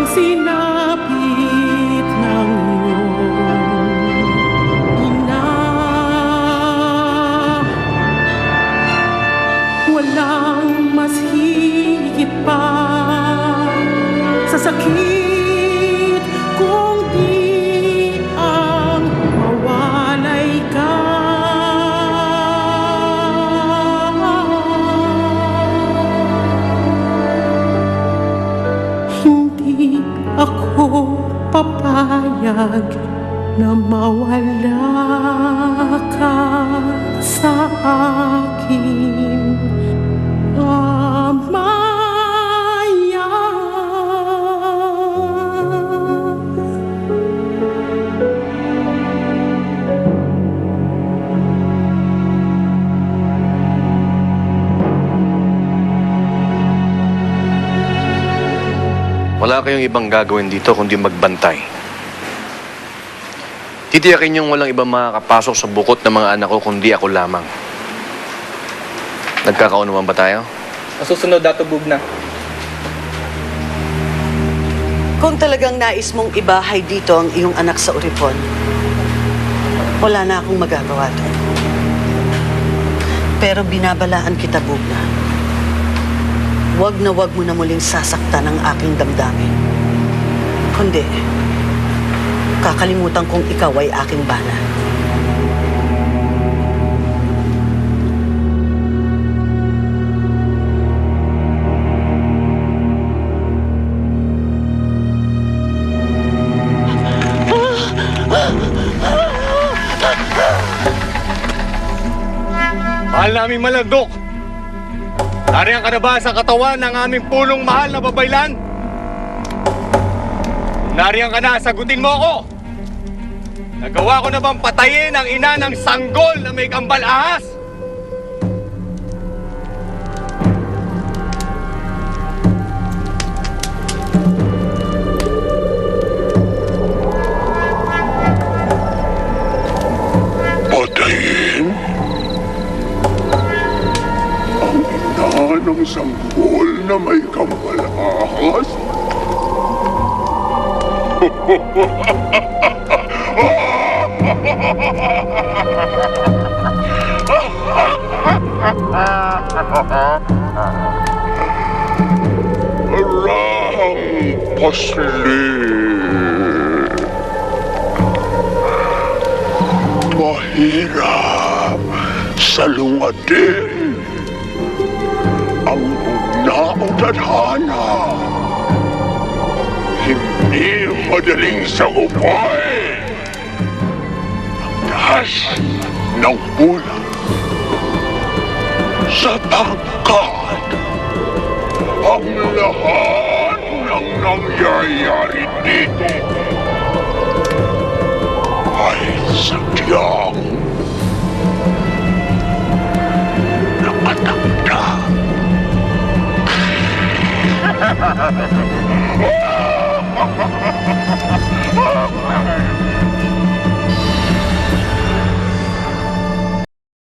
ang sinapit ng iyong ina. Walang mas higit pa sa sakit kung di ang mawalay ka. Hindi ako papayag na mawala ka sa akin, Amaya. Wala kayong ibang gagawin dito kundi magbantay. Titiyakin niyong walang ibang makakapasok sa bukot ng mga anak ko kundi ako lamang. Nagkakaunawan ba tayo? Sa susunod, datubog na. Kung talagang nais mong ibahay dito ang iyong anak sa Oripon, wala na akong magagawa doon. Pero binabalaan kita, Bugna. Wag na wag mo na muling sasaktan ang aking damdamin. Kundi, kakalimutan kong ikaw ay aking bana. Mahal naming Malandok! Nariyan ka na ba sa katawan ng aming pulong mahal na babaylan? Nariyan ka na, sagutin mo ako! Nagawa ko na bang patayin ang ina ng sanggol na may kambal ahas? Patayin? Ng sanggol na may kambal ahas? Arang pasli. Mahirap salungatin ang unaong tadhana. Hindi madaling saupay ang taas ng bulan sa tangkad. Ang lahat ng nangyayari dito ay sadyang nakatakda. Ha ha ha ha!